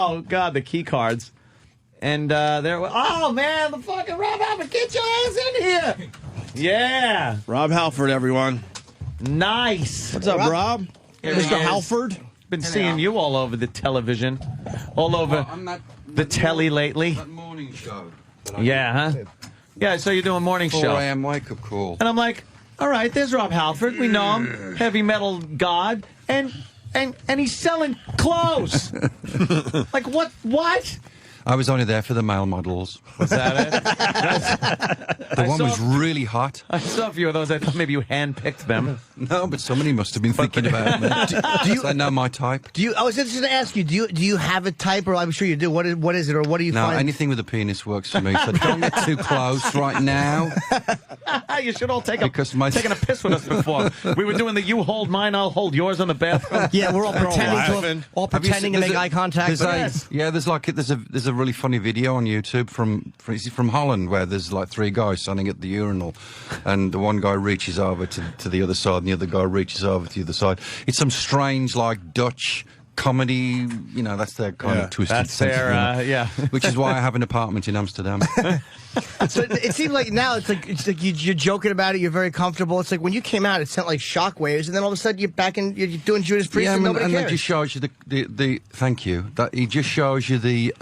Oh, God, the key cards. And oh, man, the fucking Rob Halford, get your ass in here. Yeah. Rob Halford, everyone. Nice. What's up, Rob? Mr. Halford? Been seeing you all over the television, all over the telly lately. That morning show. Yeah, huh? Yeah, so you're doing morning show. 4 a.m. wake-up call. And I'm like, all right, there's Rob Halford. We know him, heavy metal god, and he's selling clothes. Like what? What? I was only there for the male models. Was that it? The one was really hot. I saw a few of those. I thought maybe you handpicked them. No, but somebody must have been thinking about me. Do you know my type? I was just going to ask you. Do you have a type, or I'm sure you do. What is it, or what do you find? No, anything with a penis works for me. So don't get too close right now. You should all taken a piss with us before. We were doing the "you hold mine, I'll hold yours" on the bathroom. Yeah, we're all pretending to make eye contact. There's a really funny video on YouTube from Holland where there's like 3 guys standing at the urinal, and the one guy reaches over to the other side, and the other guy reaches over to the other side. It's some strange like Dutch comedy, you know, that's their kind of twisted sense of humor. Yeah. Which is why I have an apartment in Amsterdam. So it seems like now it's like you're joking about it. You're very comfortable. It's like when you came out, it sent like shockwaves, and then all of a sudden you're back in. You're doing Judas Priest, and nobody cares. That just shows you the thank you. That it just shows you the.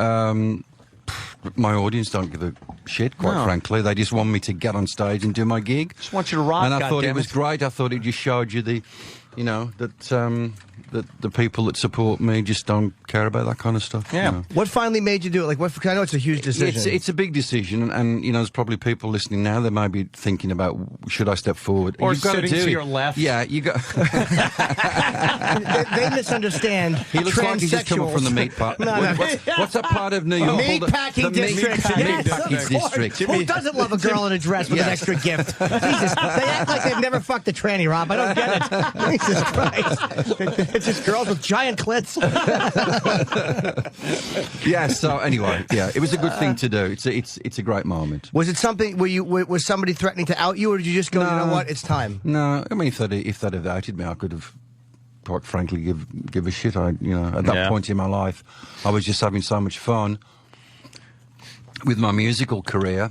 My audience don't give a shit, quite frankly. They just want me to get on stage and do my gig. Just want you to rock. And I thought it was great. I thought it just showed you that the people that support me just don't care about that kind of stuff. Yeah. You know? What finally made you do it? Like, what? I know it's a huge decision. It's a big decision, and you know, there's probably people listening now that might be thinking about, should I step forward? Or You've got sitting to your left. Yeah, you got. they misunderstand. He looks like he's just coming from the meat part. What's that part of New York? Meat packing district. Meat package district. Who doesn't love a girl in a dress with an extra gift? Jesus, they act like they've never fucked a tranny, Rob. I don't get it. Jesus Christ. It's just girls with giant clits. Yeah, so anyway, yeah, it was a good thing to do. It's a great moment. Was it something was somebody threatening to out you, or did you just go, you know what, it's time? No, I mean, if they'd have outed me, I could have, quite frankly, give a shit. At that point in my life, I was just having so much fun with my musical career,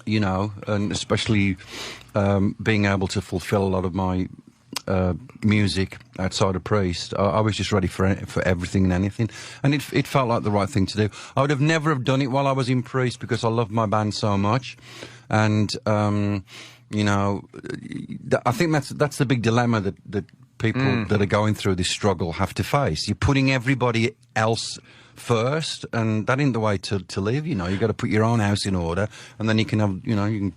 you know, and especially being able to fulfill a lot of my music outside of Priest. I was just ready for everything and anything, and it felt like the right thing to do. I would have never have done it while I was in Priest because I loved my band so much, and you know, I think that's the big dilemma that people that are going through this struggle have to face. You're putting everybody else first, and that ain't the way to live. You know, you got to put your own house in order, and then you can have, you know, you can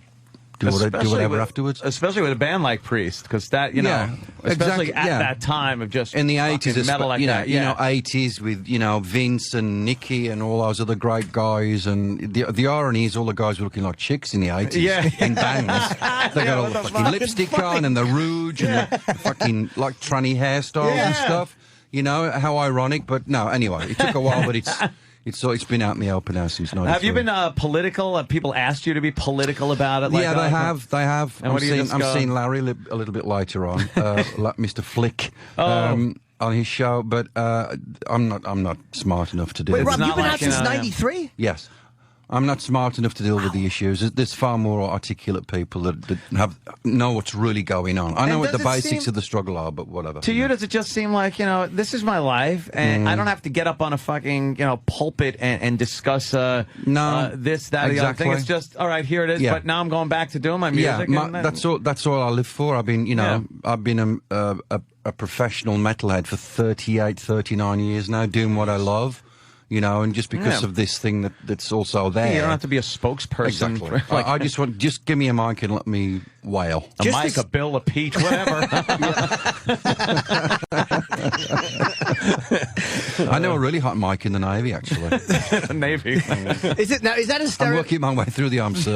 do whatever afterwards. Especially with a band like Priest, because that, you know, especially at that time of just in the 80s, metal like that. You know, 80s with, you know, Vince and Nicky and all those other great guys, and the irony is all the guys were looking like chicks in the 80s in bands. They got all the fucking lipstick on and the rouge and the fucking like tranny hairstyles and stuff. You know, how ironic, but no, anyway, it took a while, but it's been out in the open now since 93. Have you been political? Have people asked you to be political about it? Like yeah, they have. And I'm seeing Larry a little bit later on, Mr. Flick. On his show, but I'm not smart enough to do it. Wait, Rob, you've been out since '93? Yes. I'm not smart enough to deal with the issues. There's far more articulate people that know what's really going on. I know what the basics of the struggle are, but whatever. To you, does it just seem like, you know, this is my life, and I don't have to get up on a fucking, you know, pulpit and discuss this, that, exactly. the other thing. It's just, all right, here it is, but now I'm going back to doing my music. Yeah, that's all I live for. I've been, you know, I've been a professional metalhead for 38, 39 years now, doing what I love. You know, and just because of this thing that's also there. You don't have to be a spokesperson. Exactly. Like, I just give me a mic and let me wail. A mic, a bill, a peach, whatever. I know a really hot mic in the Navy, actually. The Navy. Is that a I'm working my way through the arms.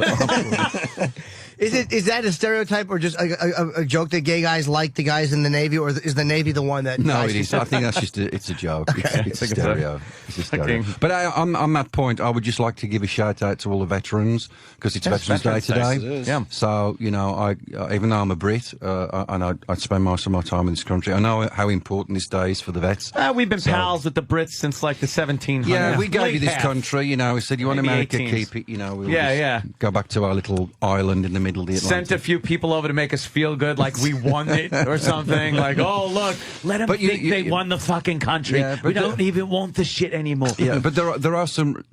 Is that a stereotype or just a joke that gay guys like the guys in the Navy, or is the Navy the one that? No, it is. I think that's just it's a joke. Okay. It's a stereo. It's a stereo. But on that point, I would just like to give a shout out to all the veterans because it's Veterans Day today. Yeah. So I even though I'm a Brit and I spend most of my time in this country, I know how important this day is for the vets. We've been pals with the Brits since like the 1700s. Yeah, we gave you this country. We said you want Maybe America, 18s. keep it. We'll go back to our little island in the middle of the Atlantic. Sent a few people over to make us feel good, like we won it or something. Like, oh look, let them think they won the fucking country. Yeah, we don't even want the shit anymore. Yeah, but there are some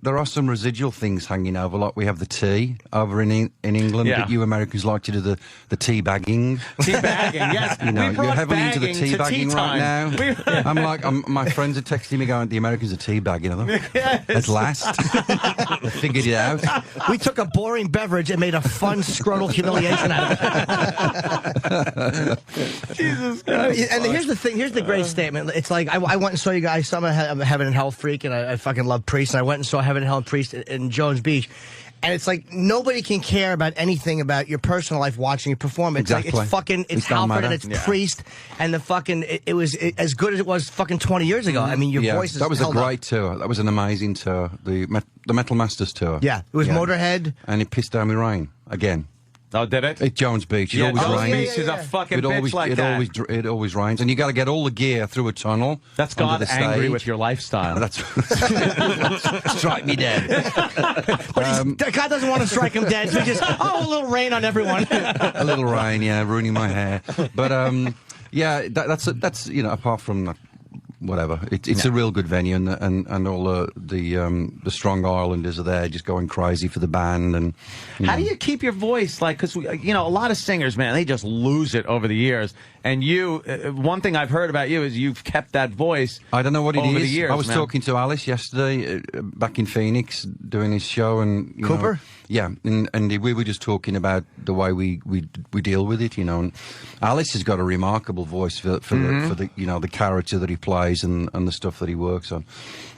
residual things hanging over. Like we have the tea over in England. Yeah. That you Americans like to do the tea bagging. Tea bagging, yes. You're heavily into the tea bagging right now. I'm like, my friends are texting me going, the Americans are tea bagging. At last, they figured it out. We took a boring beverage and made a fun scrotal humiliation out of it. Jesus Christ. And here's the thing. Here's the great statement. It's like I went and saw you guys. I'm a Heaven and Hell freak, and I fucking love Priest. And I went and saw Heaven and Hell and Priest in Jones Beach. And it's like nobody can care about anything about your personal life watching you perform. It's exactly. like it's Halford and it's Priest and the fucking it was as good as it was fucking 20 years ago. I mean, your voice is that was held a great tour. That was an amazing tour. The Metal Masters tour. Yeah, it was Motorhead, and it pissed down with rain again. Oh, did it? At Jones Beach, it always rains. Beach is a fucking bitch like that. It always rains, and you got to get all the gear through a tunnel. That's God angry with your lifestyle. That's strike me dead. But God doesn't want to strike him dead. So he just a little rain on everyone. A little rain, yeah, ruining my hair. But that's apart from that. Whatever, it's a real good venue, and all the strong Islanders are there, just going crazy for the band. And how do you keep your voice? Like, because a lot of singers, man, they just lose it over the years. And you, one thing I've heard about you is you've kept that voice. I don't know what it over is. The years, I was talking to Alice yesterday back in Phoenix doing his show, and Cooper. And we were just talking about the way we deal with it, And Alice has got a remarkable voice for the character that he plays and the stuff that he works on.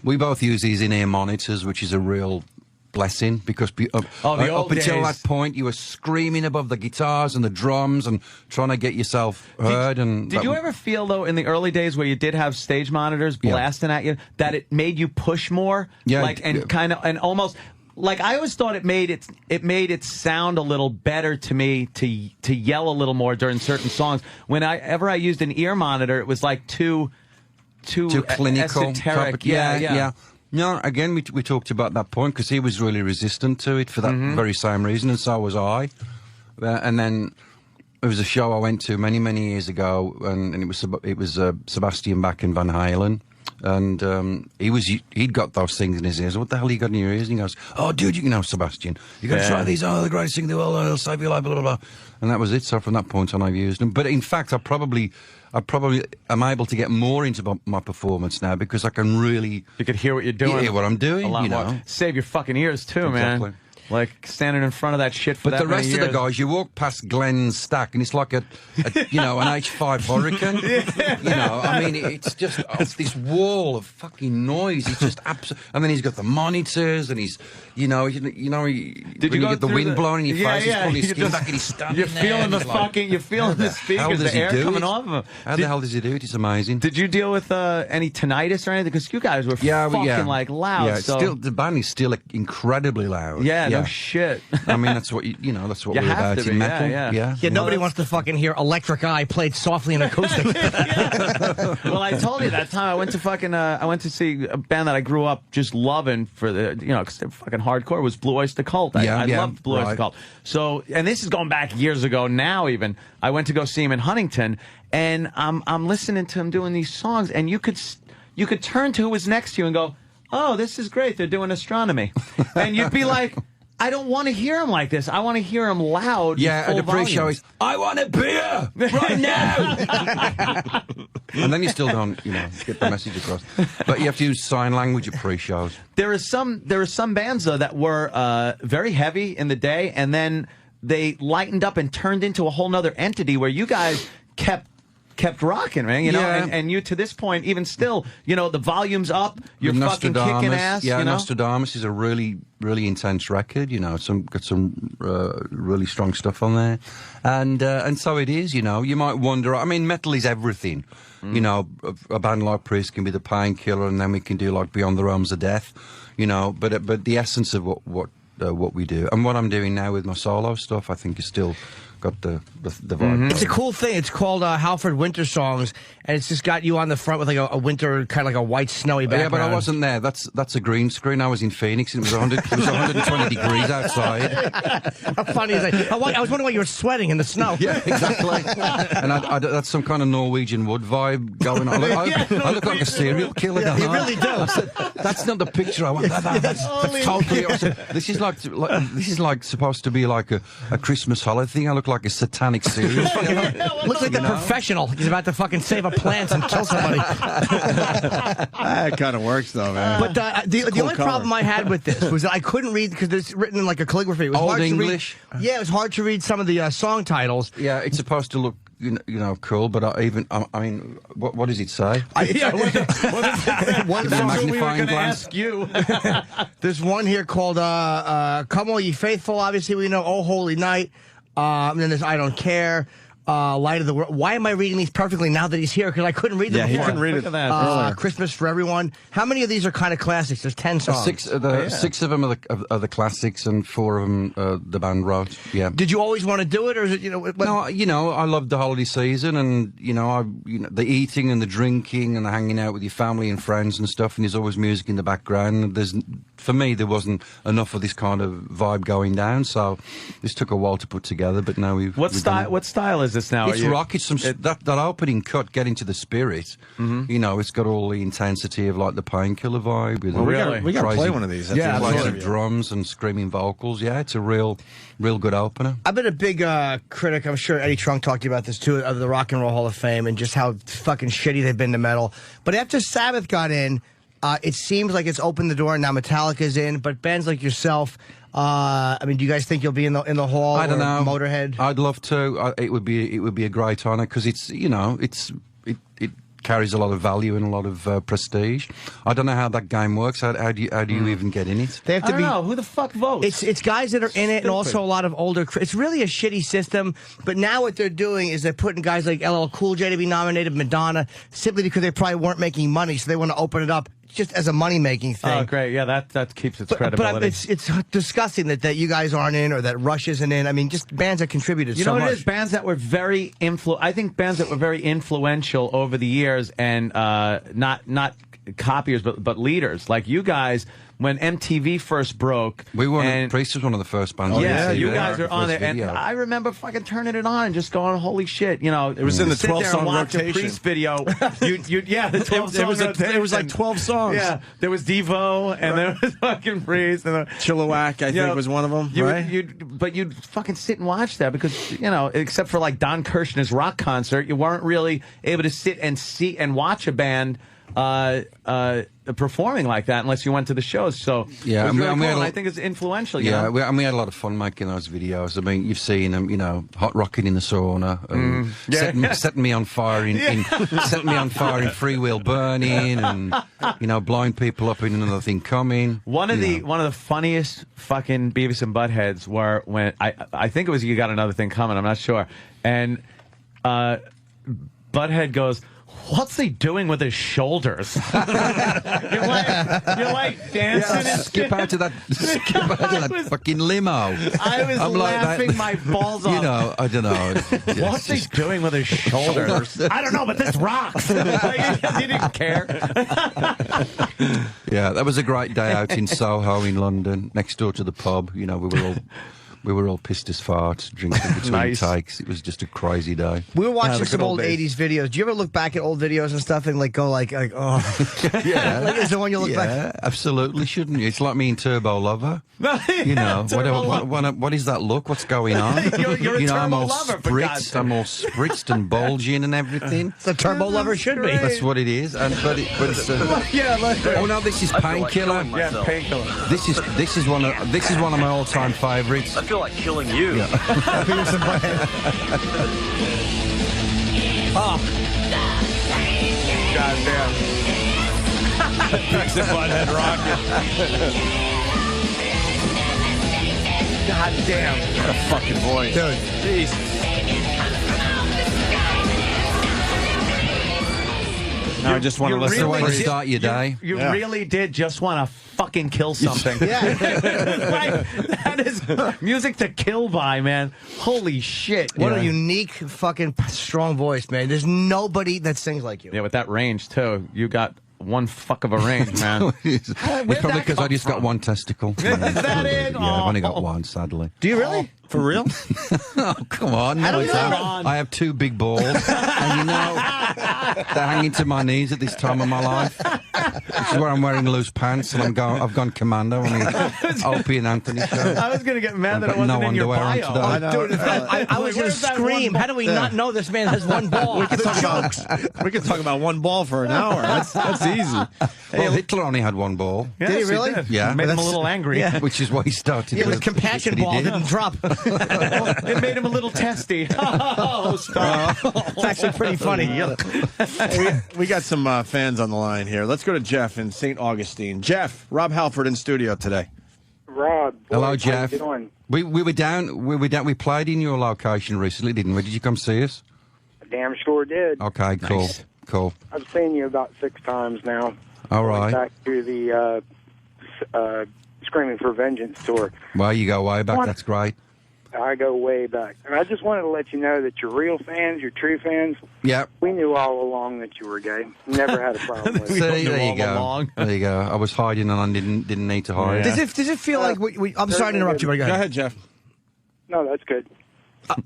We both use these in-ear monitors, which is a real blessing because up until that point you were screaming above the guitars and the drums and trying to get yourself heard. Did you ever feel though in the early days where you did have stage monitors blasting at you that it made you push more? And almost. Like I always thought it made it sound a little better to me to yell a little more during certain songs. Whenever I used an ear monitor, it was like too clinical, esoteric. Yeah. No, again, we talked about that point because he was really resistant to it for that very same reason, and so was I. And then there was a show I went to many years ago, and it was Sebastian Bach and Van Halen. And he'd got those things in his ears. What the hell you got in your ears? And he goes, "Oh, dude, Sebastian, you got to try these. Oh, the greatest thing in the world. It'll save your life." Blah blah blah. And that was it. So from that point on, I've used them. But in fact, I probably am able to get more into my performance now because I can really. You can hear what you're doing. Hear what I'm doing. A lot more. Save your fucking ears too, man. Like standing in front of that shit for but that the rest many of years. the guys, you walk past Glenn's stack, and it's like an H5 Hurricane. I mean, it's just this wall of fucking noise. It's just absolute. And then he's got the monitors, and he's, when you get the wind blowing in your face, he's pulling his skin back, and he's standing You're feeling the speakers, the air coming off of him. How the hell does he do it? It's amazing. Did you deal with any tinnitus or anything? Because you guys were fucking like loud. Yeah, so. the band is still incredibly loud. Yeah. No shit. I mean, that's what that's what you we're about in metal. Yeah, nobody wants to fucking hear Electric Eye played softly and acoustic. Well, I told you that time I went to see a band that I grew up just loving for the fucking hardcore was Blue Oyster Cult. I loved Blue Oyster Cult. So, and this is going back years ago now. Even I went to go see him in Huntington, and I'm listening to him doing these songs, and you could turn to who was next to you and go, "Oh, this is great. They're doing astronomy," and you'd be like. I don't want to hear him like this. I want to hear him loud. Yeah, at the pre-show, he's, "I want a beer right now." And then you still don't, get the message across. But you have to use sign language at pre-shows. There are some bands though that were very heavy in the day, and then they lightened up and turned into a whole nother entity where you guys kept kept rocking, man. You know, and you to this point, even still, you know, the volume's up. You're fucking kicking ass. Yeah, you know? Nostradamus is a really intense record. You know, got some really strong stuff on there, and so it is. You know, you might wonder. I mean, metal is everything. You know, a band like Priest can be the Painkiller, and then we can do like Beyond the Realms of Death. You know, but the essence of what we do and what I'm doing now with my solo stuff, I think is still got the vibe. It's a cool thing. It's called Halford Winter Songs, and it's just got you on the front with like a winter, kind of like a white snowy background. Yeah, but I wasn't there. That's a green screen. I was in Phoenix, and it was 120 degrees outside. How funny is that? I was wondering why you were sweating in the snow. Yeah, exactly. And that's some kind of Norwegian wood vibe going on. I look like a serial killer. Yeah, you really do. I said, that's not the picture I want. That's totally. This is like supposed to be like a Christmas holiday thing. I look like a satanic serial killer. Looks like the professional. He's about to fucking save a plant and kill somebody. That kind of works, though, man. But the only problem I had with this was that I couldn't read because it's written in like a calligraphy. It was Old hard English. To read. Yeah, it was hard to read some of the song titles. Yeah, it's supposed to look, you know, cool. But I mean, what does it say? One magnifying we were going to glass. ask you. There's one here called "Come All Ye Faithful." Obviously, we know "Oh Holy Night." And then there's "I Don't Care," "Light of the World." Why am I reading these perfectly now that he's here? Because I couldn't read them before. Yeah, he couldn't read it. Look at that. "Christmas for Everyone." How many of these are kind of classics? There's 10 songs. Six of them are the classics, and 4 of them the band wrote. Yeah. Did you always want to do it, or is it No, you know, I love the holiday season, and you know, the eating and the drinking and the hanging out with your family and friends and stuff. And there's always music in the background. For me, there wasn't enough of this kind of vibe going down, so this took a while to put together. But now we've What style is this now? It's rock. It's that opening cut, "Get Into the Spirit." You know, it's got all the intensity of like the Painkiller vibe. With we got to play one of these. Yeah, of drums and screaming vocals. Yeah, it's a real good opener. I've been a big critic. I'm sure Eddie Trunk talked to you about this too, of the Rock and Roll Hall of Fame and just how fucking shitty they've been to metal. But after Sabbath got in, it seems like it's opened the door, and now Metallica's in. But bands like yourself, I mean, do you guys think you'll be in the hall? I don't know. Motorhead. I'd love to. It would be a great honor because it's, you know, it carries a lot of value and a lot of prestige. I don't know how that game works. How do you even get in it? They have to I don't know. Who the fuck votes? It's guys that are in it, and also a lot of older. It's really a shitty system. But now what they're doing is they're putting guys like LL Cool J to be nominated, Madonna, simply because they probably weren't making money, so they want to open it up just as a money-making thing. Oh, great. Yeah, that keeps its credibility. But it's disgusting that you guys aren't in or that Rush isn't in. I mean, just bands that contributed you so know what much. it is? Bands that were very I think bands that were very influential over the years and not copiers, but leaders. Like you guys, when MTV first broke. Priest was one of the first bands. Yeah, you guys are on there. And I remember fucking turning it on and just going, holy shit. You know, it was in the 12-song rotation. A Priest video. The 12-song rotation. It was like 12 songs. Yeah, there was Devo, and there was fucking Priest. And Chilliwack, I think, was one of them, right? But you'd fucking sit and watch that because, you know, except for like Don Kirshner's rock concert, you weren't really able to sit and see and watch a band performing like that unless you went to the shows. So yeah, I think it's influential. Yeah, we had a lot of fun making those videos. I mean, you've seen them, you know, hot rocking in the sauna, and setting me on fire setting me on fire in Free Wheel Burning, and you know, blowing people up in Another Thing Coming. One of the funniest fucking Beavis and Buttheads were when I think it was You Got Another Thing Coming. I'm not sure, and Butthead goes, "What's he doing with his shoulders?" you're like dancing and skip out to that fucking limo. I was laughing my balls off. You know, I don't know. What's he doing with his shoulders? I don't know, but this rocks. He didn't care. Yeah, that was a great day out in Soho in London, next door to the pub. You know, we were all pissed as farts, drinking between takes. It was just a crazy day. We were watching some old 80s videos. Do you ever look back at old videos and stuff and go like oh, yeah, like, is the one you look back? Yeah, absolutely, shouldn't you? It's like me in Turbo Lover. You know, what is that look? What's going on? You're you know, I'm all lover, spritzed. I'm all spritzed and bulging and everything. The Turbo Lover should be. That's what it is. And but it's oh no, this is Painkiller. Yeah, Painkiller. This is one of my all-time favorites. I feel like killing you. Yeah. Oh. Goddamn. Beavis and Butthead Rocket. God damn. What a fucking voice. Dude, jeez. Now I just want to listen to to way to start your day. You really did just want to fucking kill something. Yeah. Like, that is music to kill by, man. Holy shit. What a unique, fucking strong voice, man. There's nobody that sings like you. Yeah, with that range, too. You got one fuck of a range, man. It's probably because I just got one testicle. Is that it? Yeah, I've only got one, sadly. Do you really? For real? Oh, come on. No, I have two big balls. And you know, they're hanging to my knees at this time of my life. This is where I'm wearing loose pants and I've gone commando on the Opie and Anthony show. I was going to get mad that it got wasn't no in your underwear on bio. today. Dude, I was going to scream. How do we not know this man has one ball? We could talk about one ball for an hour. That's easy. Well, Hitler only had one ball. Yes, Did he really? did. Yeah. Made him a little angry. Yeah. Which is why he started. Yeah, his compassion ball didn't drop. It made him a little testy. Oh, stop. It's actually pretty funny. We got some fans on the line here. Let's go to Jeff in St. Augustine. Jeff, Rob Halford in studio today. Rob. Boy, Hello, Jeff. How you doing? We were down. We played in your location recently, didn't we? Did you come see us? I damn sure did. Okay, cool, Nice. cool. I've seen you about 6 times now. All Going right. Back to the Screaming for Vengeance tour. Well, you go way back. What? That's great. I go way back. And I just wanted to let you know that you're real fans, you're true fans. Yeah. We knew all along that you were gay. Never had a problem with We it. don't See, know there all you go. along. There you go. I was hiding and I didn't need to hide. Yeah. Does it feel like I'm sorry to interrupt you, but go Go ahead. ahead, Jeff. No, that's good.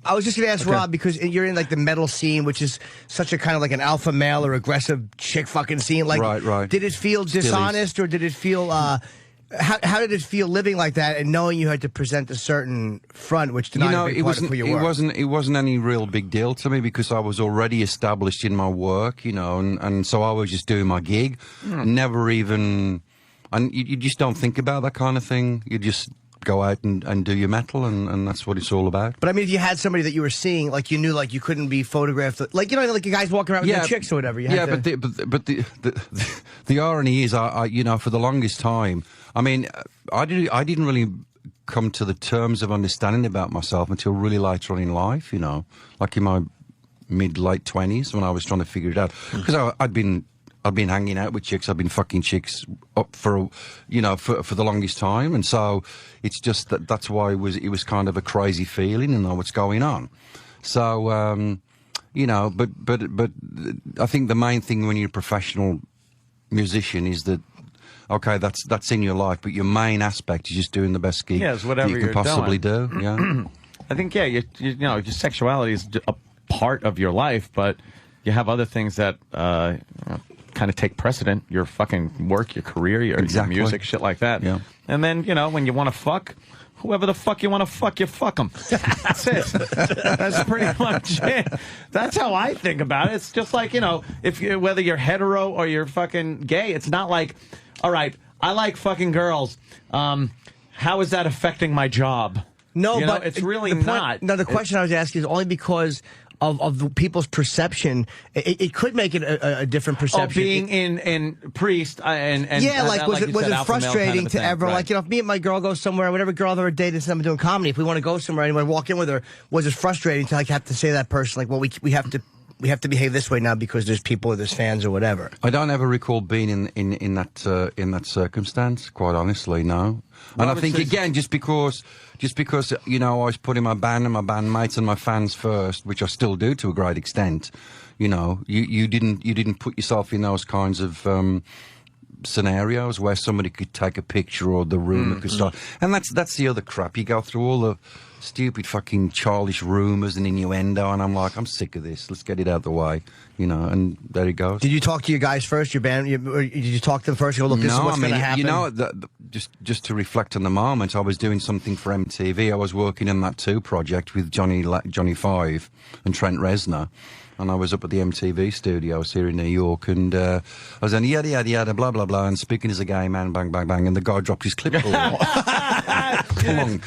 I was just going to ask Rob, because you're in like the metal scene, which is such a kind of like an alpha male or aggressive chick fucking scene. Like, Right. Did it feel dishonest, or did it feel? How did it feel living like that and knowing you had to present a certain front, which denied a big part of who you were? It wasn't any real big deal to me because I was already established in my work, you know, and so I was just doing my gig. Never even, and you just don't think about that kind of thing. You just go out and do your metal, and that's what it's all about. But I mean, if you had somebody that you were seeing, like you knew, like you couldn't be photographed, like you know, like you guys walking around with your chicks or whatever. You had to... but the irony is, I you know, for the longest time, I mean, I didn't really come to the terms of understanding about myself until really later on in life. You know, like in my mid-late 20s when I was trying to figure it out, because I'd been hanging out with chicks. I've been fucking chicks up for, you know, for the longest time, and so it's just that's why it was kind of a crazy feeling and know what's going on. So you know, but I think the main thing when you're a professional musician is that, okay, that's in your life, but your main aspect is just doing the best gig whatever that you can possibly do. Yeah, I think, yeah, you know, your sexuality is a part of your life, but you have other things that kind of take precedent. Your fucking work, your career, your music, shit like that. Yeah. And then, you know, when you want to fuck, whoever the fuck you want to fuck, you fuck them. That's it. That's pretty much it. That's how I think about it. It's just like, you know, whether you're hetero or you're fucking gay, it's not like, all right, I like fucking girls. How is that affecting my job? No, you know, but it's really not. No, the question I was asking is only because of the people's perception. It could make it a different perception. Oh, being in Priest and yeah, like was like it frustrating kind of to ever, like, you know, if me and my girl go somewhere, whatever girl I've ever dated since I'm doing comedy, if we want to go somewhere and I walk in with her, was it frustrating to like have to say to that person, like, well, we have to behave this way now because there's people or there's fans or whatever? I don't ever recall being in that circumstance, quite honestly, no. And I think, again, just because, you know, I was putting my band and my bandmates and my fans first, which I still do to a great extent, you know, you didn't put yourself in those kinds of scenarios where somebody could take a picture or the rumor could start. And that's the other crap. You go through all the stupid fucking childish rumors and innuendo, and I'm like, I'm sick of this. Let's get it out of the way, you know, and there it goes. Did you talk to your guys first, your band? Or did you talk to them first? You go, look, this is what's going to happen? You know, just to reflect on the moment, I was doing something for MTV. I was working on that 2 project with Johnny Five and Trent Reznor. And I was up at the MTV studios here in New York, and I was on yada, yada, yada, blah, blah, blah, and speaking as a gay man, bang, bang, bang, and the guy dropped his clipboard. Plonk.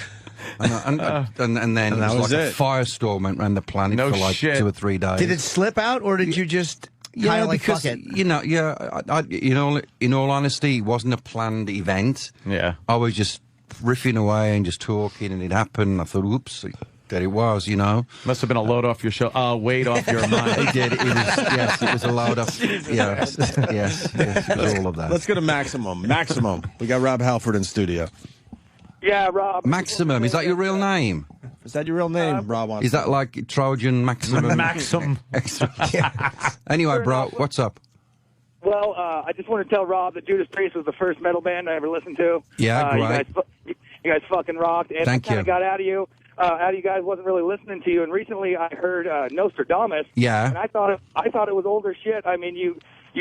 And then it was like a firestorm went around the planet for like 2 or 3 days. Did it slip out, or did you just kind of like fuck it? You know, in all honesty, it wasn't a planned event. Yeah. I was just riffing away and just talking, and it happened. I thought, oops, there it was, you know. Must have been a load off your show. Weight off your mind. It did. Yes, it was a load off. Yes, it was all of that. Let's go to Maximum. Maximum. We got Rob Halford in studio. Yeah, Rob. Maximum, is that your real name? Is that your real name, Rob? Is that like Trojan Maximum? Maxim. Anyway, bro, what's up? Well, I just want to tell Rob that Judas Priest was the first metal band I ever listened to. Yeah, great. You guys fucking rocked. And Thank I kind of got out of you guys, wasn't really listening to you. And recently I heard Nostradamus. Yeah. And I thought it was older shit. I mean, you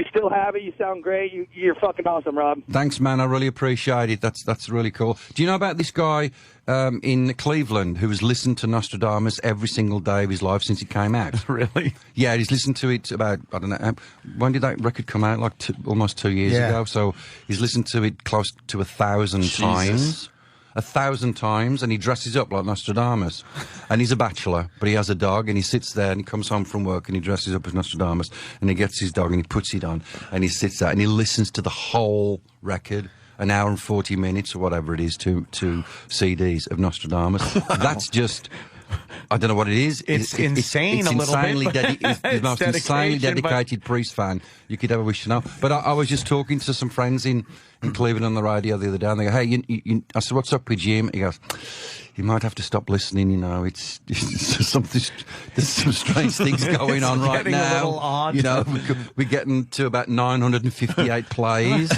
still have it. You sound great. You're fucking awesome, Rob. Thanks, man. I really appreciate it. That's really cool. Do you know about this guy in Cleveland who has listened to Nostradamus every single day of his life since it came out? Really? Yeah, he's listened to it about, I don't know, when did that record come out? Like almost 2 years ago. So he's listened to it close to 1,000 times. 1,000 times, and he dresses up like Nostradamus. And he's a bachelor, but he has a dog, and he sits there, and he comes home from work, and he dresses up as Nostradamus, and he gets his dog, and he puts it on, and he sits there, and he listens to the whole record, an hour and 40 minutes, or whatever it is, to CDs of Nostradamus. That's just... I don't know what it is. It's insane a little bit. It's the most insanely dedicated Priest fan you could ever wish to know. But I was just talking to some friends in Cleveland on the radio the other day, and they go, hey, I said, what's up with Jim? He goes, you might have to stop listening, you know, it's something, there's some strange things going on right now. A little odd. You know, we're getting to about 958 plays,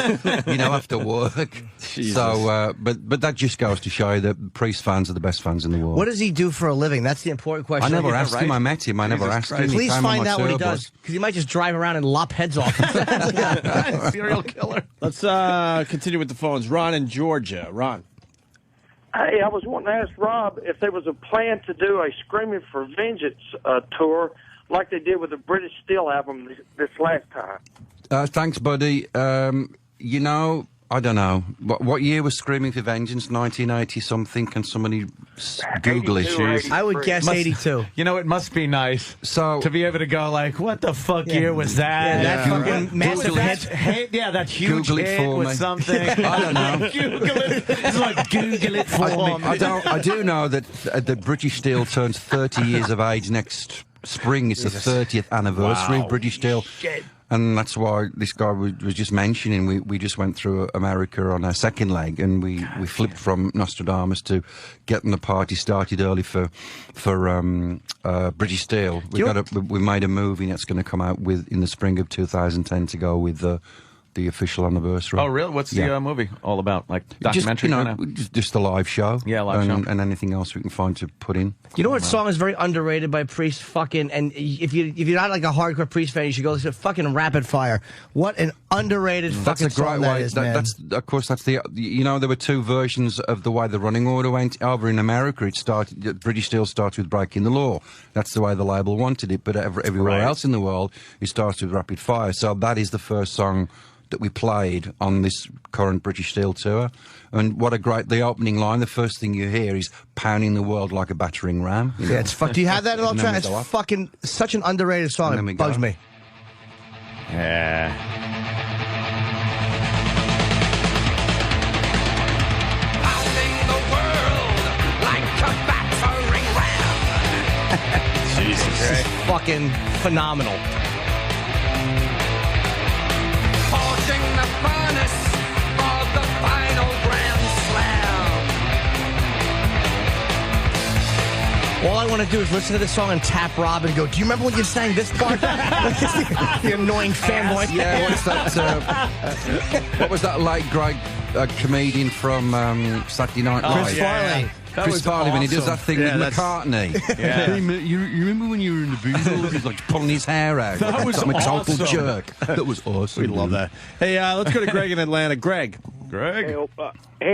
you know, after work. Jesus. So, but that just goes to show you that Priest fans are the best fans in the world. What does he do for a living? That's the important question. I never asked him. I met him. I never asked him. Please find out what he does, because he might just drive around and lop heads off. Serial killer. Let's continue with the phones. Ron in Georgia. Ron. Hey, I was wanting to ask Rob if there was a plan to do a Screaming for Vengeance tour like they did with the British Steel album this last time. Thanks, buddy. You know, I don't know. What year was Screaming for Vengeance? 1980-something? Can somebody Google it? I would guess 82. You know, it must be nice to be able to go like, what the fuck year was that? That fucking massive hit. That huge Google it hit for with me. something. I don't know. Google it. It's like, Google it for me. I do know that the British Steel turns 30 years of age next spring. It's the 30th anniversary of British Steel. Shit. And that's why this guy was just mentioning, we just went through America on our second leg, and we flipped from Nostradamus to getting the party started early for British Steel. We made a movie that's going to come out in the spring of 2010 to go with the official anniversary. Oh, really? What's the movie all about? Like documentary? Just a live show. Yeah, live show. And anything else we can find to put in. You know what song is very underrated by Priest? And if you're not like a hardcore Priest fan, you should go listen to fucking Rapid Fire. What an underrated fucking song that is, man. Of course, that's there were two versions of the way the running order went. Over in America, British Steel started with Breaking the Law. That's the way the label wanted it. But everywhere else in the world, it starts with Rapid Fire. So that is the first song that we played on this current British Steel tour. And the opening line, the first thing you hear is pounding the world like a battering ram. Yeah, it's fuck. Do you have that at all, Trent? It's fucking such an underrated song. It bugs me. Yeah. Pounding the world like a battering ram. Jesus. This is fucking phenomenal. Forging the furnace for the final grand slam. All I want to do is listen to this song and tap Rob and go, do you remember when you sang this part? The annoying fanboy. Yeah, what's that? What was that late great comedian from Saturday Night Live? Chris Farley. Chris Farley, when he does that thing with McCartney. Yeah. Hey, you remember when you were in the Beatles? He's like pulling his hair out. That was I'm a total awesome. jerk. That was awesome. We love that. Hey, let's go to Greg in Atlanta. Greg. Hey,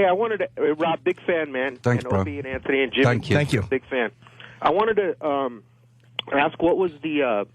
I wanted to, Rob, big fan, man. Thanks, and bro. Opie and Anthony and Jimmy. Thank you. Thank you. Big fan. I wanted to ask what was the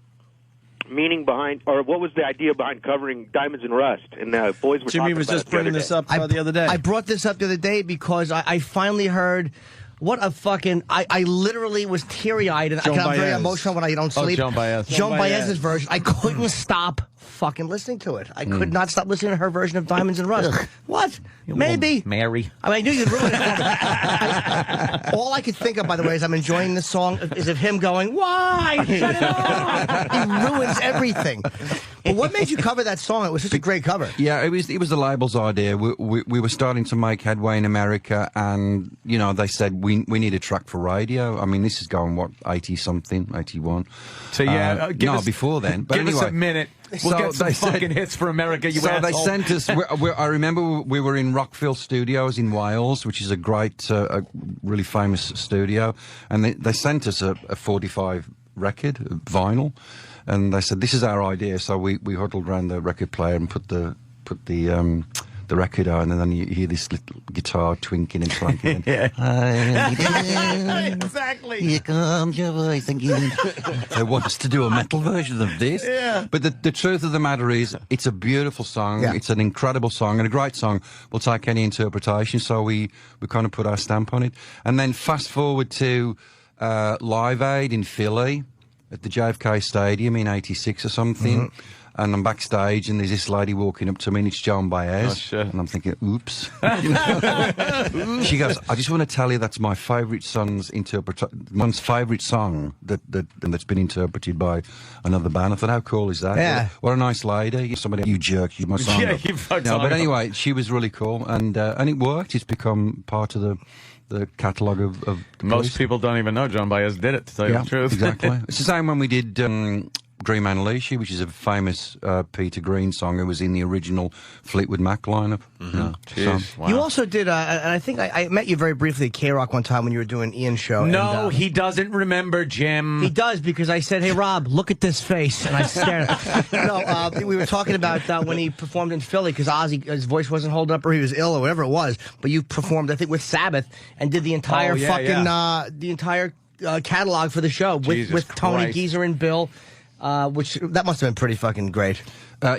meaning behind, or what was the idea behind covering Diamonds and Rust? And boys were Jimmy talking was about just it the other bringing this day. up the other day. I brought this up the other day because I finally heard What a fucking... I literally was teary-eyed, and I'm very emotional when I don't sleep. Joan Baez. Joan Baez's version. I couldn't stop fucking listening to it. I could not stop listening to her version of Diamonds and Rust. What? Maybe. Mary. I mean, I knew you'd ruin it. All I could think of, by the way, as I'm enjoying this song, is of him going, "Why? Shut it off!" He ruins everything. But what made you cover that song? It was such a great cover. Yeah, it was the label's idea. We were starting to make headway in America, and you know they said we need a track for radio. I mean, this is going what 80-something, 81. So yeah, before then. But give anyway, us a minute. We'll get some fucking hits for America. You asshole. They sent us. I remember we were in Rockville Studios in Wales, which is a great, a really famous studio, and they sent us a 45 record, vinyl. And they said, "This is our idea." So we huddled around the record player and put the record on, and then you hear this little guitar twinking and clanking. Exactly. Here comes your voice again. They want us to do a metal version of this. Yeah. But the truth of the matter is, it's a beautiful song. Yeah. It's an incredible song and a great song. We'll take any interpretation. So we kind of put our stamp on it. And then fast forward to Live Aid in Philly at the JFK Stadium in '86 or something. Mm-hmm. And I'm backstage, and there's this lady walking up to me, and it's Joan Baez. Oh, shit. And I'm thinking, oops. She goes, "I just want to tell you that's my favourite son's one's favourite song that's been interpreted by another band." I thought, how cool is that? Yeah. What a nice lady. Somebody, you jerk, you my song. Yeah, you fucked No, song but up. anyway, she was really cool, and it worked. It's become part of the catalogue of the Most police. people don't even know Joan Baez did it, to tell you the truth. Exactly. It's the same when we did Green Man Alicia, which is a famous Peter Green song. It was in the original Fleetwood Mac lineup. Mm-hmm. Yeah, Jeez, wow. You also did, and I think I met you very briefly at K-Rock one time when you were doing Ian's show. No, and, he doesn't remember, Jim. He does, because I said, "Hey, Rob, look at this face," and I stared. No, we were talking about when he performed in Philly, because Ozzy, his voice wasn't holding up, or he was ill, or whatever it was. But you performed, I think, with Sabbath, and did the entire the entire catalog for the show with Tony Christ. Geezer and Bill. Which that must have been pretty fucking great.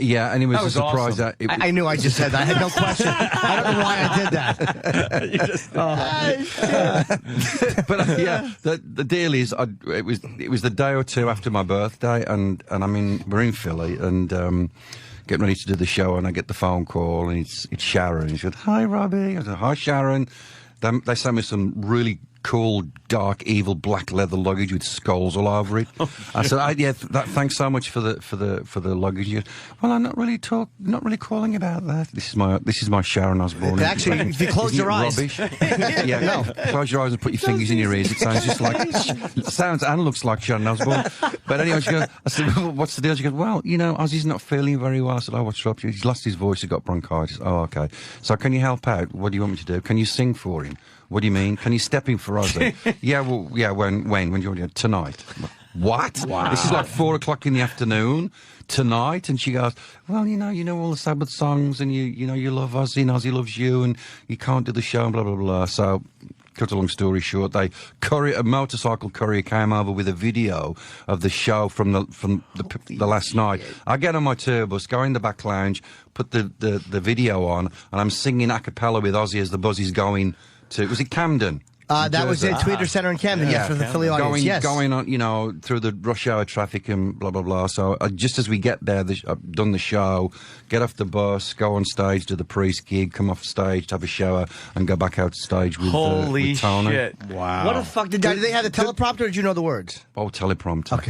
Yeah, and it was, That was a surprise awesome. that I knew I just said that. I had no question. I don't know why I did that. You just, But yeah, the deal is, it was the day or two after my birthday, and I mean we're in Philly and getting ready to do the show, and I get the phone call, and it's Sharon. She said, "Hi, Robbie." I said, "Hi, Sharon." They sent me some really cool, dark, evil black leather luggage with skulls all over it. I said, "Yeah, thanks so much for the luggage." She goes, "Well, I'm not really calling about that. This is my Sharon Osbourne." Actually, if you close Isn't your it eyes. rubbish? Yeah, no. Close your eyes and put your fingers in your ears. It sounds just like, it sounds and looks like Sharon Osbourne. But anyway, she goes, I said, "Well, what's the deal?" She goes, "Well, you know, Ozzy's not feeling very well." I said, "Oh, what's up?" He's lost his voice. He's got bronchitis. "Oh, okay. So can you help out? What do you want me to do? Can you sing for him?" "What do you mean? Can you step in for Ozzy?" "Yeah, well, yeah, when do you want to do it?" "Tonight." What? Wow. This is like 4 o'clock in the afternoon tonight. And she goes, "Well, you know all the Sabbath songs, and you love Ozzy, and Ozzy loves you, and you can't do the show, and blah, blah, blah." So, cut a long story short, a motorcycle courier came over with a video of the show from the last night. I get on my tour bus, go in the back lounge, put the video on, and I'm singing a cappella with Ozzy as the bus is going to, was it Camden? That was at Tweeter Center in Camden, yes, for the Philly audience. Going on, through the rush hour traffic and blah, blah, blah. So just as we get there, I've done the show, get off the bus, go on stage, do the priest gig, come off stage, have a shower, and go back out stage with holy Tony. shit. Wow. What the fuck? Did they have the teleprompter, or did you know the words? Oh, teleprompter.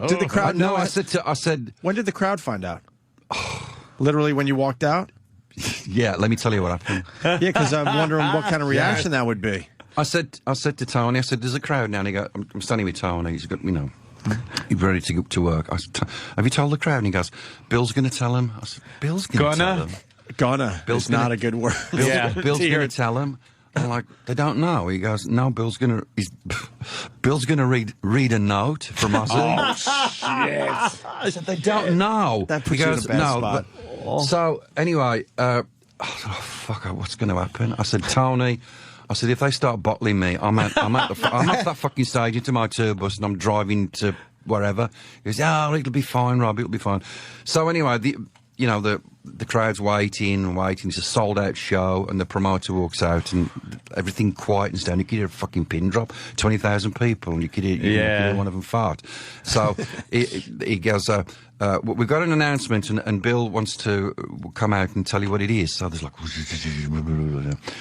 Did the crowd know? I said, When did the crowd find out? Literally when you walked out? yeah, let me tell you what happened. Yeah, because I'm wondering what kind of reaction that would be. I said to Tony, "There's a crowd now." And he goes, I'm standing with Tony. He's got, he's ready to go to work. I said, "Have you told the crowd?" And he goes, "Bill's going to tell him." I said, "Bill's going to tell them." Gonna. Bill's is not a good word. Bill's going to tell him. I'm like, "They don't know." He goes, "No, Bill's going to read a note from Ozzy." Oh, shit. I said, "They don't know." That puts He you in goes, a bad "No." spot. So anyway, fuck, what's going to happen? I said, "Tony," I said, "if they start bottling me, I'm off that fucking stage into my tour bus, and I'm driving to wherever." He goes, "Oh, it'll be fine, Rob, it'll be fine." So anyway, you know, the crowd's waiting. It's a sold-out show, and the promoter walks out, and everything quietens down. You could hear a fucking pin drop, 20,000 people, and you could hear one of them fart. So he goes, we've got an announcement, and Bill wants to come out and tell you what it is. So there's like...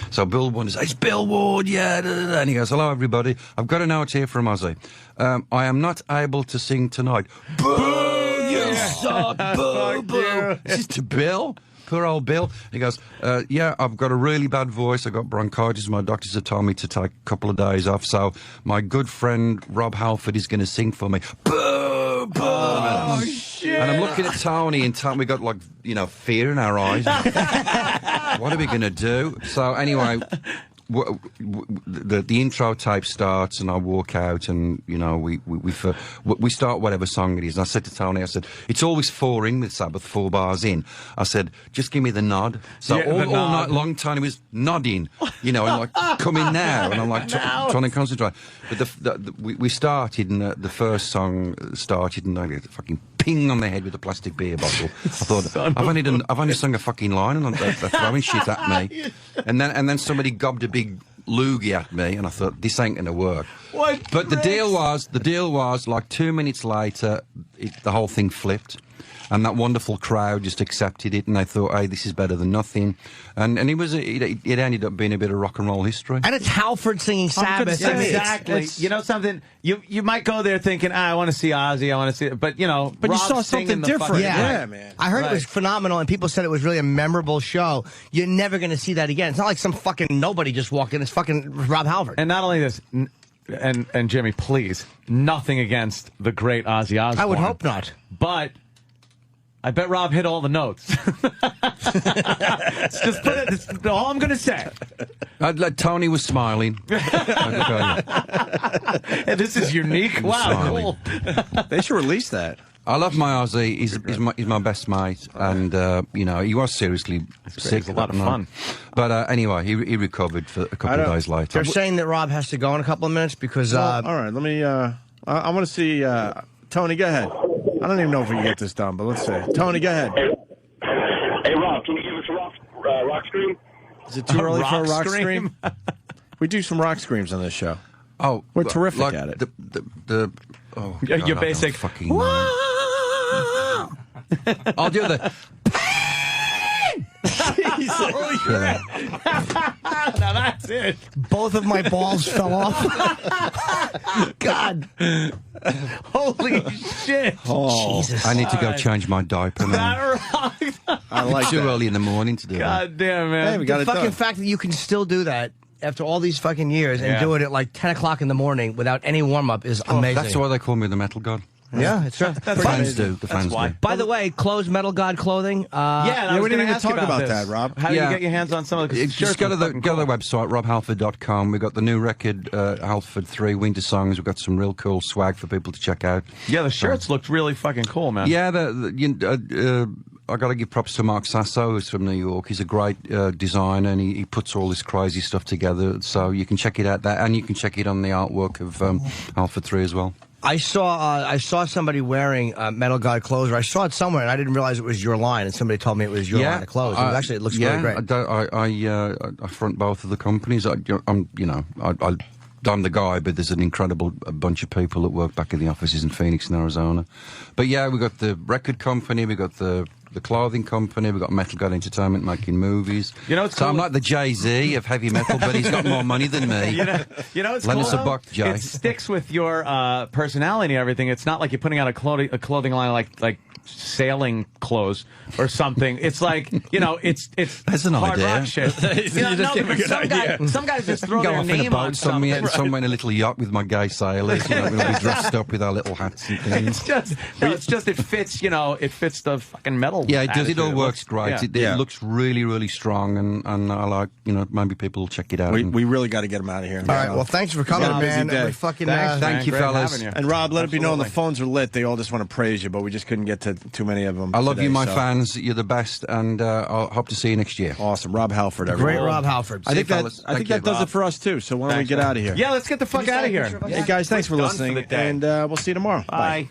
So Bill Ward says, it's Bill Ward, yeah. And he goes, hello, everybody. I've got a note here from Ozzy. I am not able to sing tonight. Boo! You suck! Boo! Boo! This is to Bill. Poor old Bill. He goes, yeah, I've got a really bad voice. I've got bronchitis. My doctors have told me to take a couple of days off. So my good friend Rob Halford is going to sing for me. Boo! Boo! Oh, shit. And I'm looking at Tony, and we got, like, you know, fear in our eyes. What are we going to do? So anyway... The intro tape starts, and I walk out, and you know we start whatever song it is. And I said to Tony, I said, it's always 4 in with Sabbath, 4 bars in. I said, just give me the nod. So all night long, Tony was nodding, you know, and like, come in now, and I'm like trying to concentrate. But we started, and the first song started, and I get fucking ping on the head with a plastic beer bottle. I thought, I've only sung a fucking line, and they're throwing shit at me. And then somebody gobbed a big loogie at me, and I thought, this ain't gonna work. But the deal was, like 2 minutes later, the whole thing flipped. And that wonderful crowd just accepted it, and they thought, hey, this is better than nothing. And it ended up being a bit of rock and roll history. And it's Halford singing Sabbath. Yeah, exactly. You know something? You might go there thinking, I want to see Ozzy, I want to see... But, you know... But Rob's you saw something different. Yeah, man. I heard it was phenomenal, and people said it was really a memorable show. You're never going to see that again. It's not like some fucking nobody just walked in. It's fucking Rob Halford. And not only this... And Jimmy, please, nothing against the great Ozzy Osbourne. I would hope not. But... I bet Rob hit all the notes. Just put it. That's all I'm going to say. Tony was smiling. Hey, this is unique. Wow, cool. They should release that. I love my Ozzy. He's my best mate, and you know, he was seriously sick. It was a lot of fun. But anyway, he recovered for a couple of days later. They're saying that Rob has to go in a couple of minutes because. All right, let me. I want to see Tony. Go ahead. I don't even know if we can get this done, but let's see. Tony, go ahead. Hey, Rob, can you give us a rock scream? Is it too early for a rock scream? We do some rock screams on this show. Oh, we're terrific at it. Oh, your basic fucking. I'll do the. Holy crap. Now that's it. Both of my balls fell off. God. Holy shit. Oh, Jesus. I need to go change my diaper now. I like too that. early in the morning to do God damn, man. Hey, we got The it fucking done. fact that you can still do that after all these fucking years and do it at like 10 o'clock in the morning without any warm-up is amazing. That's why they call me the Metal God. Yeah, it's true. The fans do. The fans do. By the way, clothes Metal God clothing. Yeah, we didn't even talk about that, Rob. How do you get your hands on some of the Just go to the website, robhalford.com. We've got the new record, Halford 3 Winter Songs. We've got some real cool swag for people to check out. Yeah, the shirts looked really fucking cool, man. Yeah, I got to give props to Mark Sasso, who's from New York. He's a great designer, and he puts all this crazy stuff together. So you can check it out there, and you can check it on the artwork of Halford 3 as well. I saw somebody wearing Metal God clothes, or I saw it somewhere, and I didn't realize it was your line, and somebody told me it was your line of clothes. It looks really great. I front both of the companies. I'm the guy, but there's an incredible bunch of people that work back in the offices in Phoenix and Arizona. But yeah, we've got the record company, we've got the clothing company, we've got Metal God Entertainment making movies. You know, it's so cool. I'm like the Jay-Z of heavy metal, but he's got more money than me. You know, it's Lend cool, us a buck, Jay. It sticks with your personality and everything. It's not like you're putting out a clothing line like sailing clothes or something. It's like, you know, it's That's an hard idea. rock shit. Some guys just throw Go their off in a name on boat something. somewhere in a little yacht with my gay sailors. You know, we'll be dressed up with our little hats and things. It's just it fits. You know, it fits the fucking metal. Yeah, it does. It all attitude. works great. Yeah. It looks really, really strong, and I like, you know, maybe people will check it out. We really got to get him out of here. All right, well, thanks for coming, man. Day. Fucking, Thank you, Great fellas. having you. And Rob, let it be known the Absolutely. phones are lit. They all just want to praise you, but we just couldn't get to too many of them. I love today, you, my so. fans. You're the best, and I hope to see you next year. Awesome, Rob Halford. Everyone. Great Rob Halford. I think See you, that fellas. I think Thank that you, does Rob. it for us too. So why don't we Thanks, get man. out of here? Yeah, let's get the fuck out of here. Hey guys, thanks for We're done for listening, the day. and we'll see you tomorrow. Bye.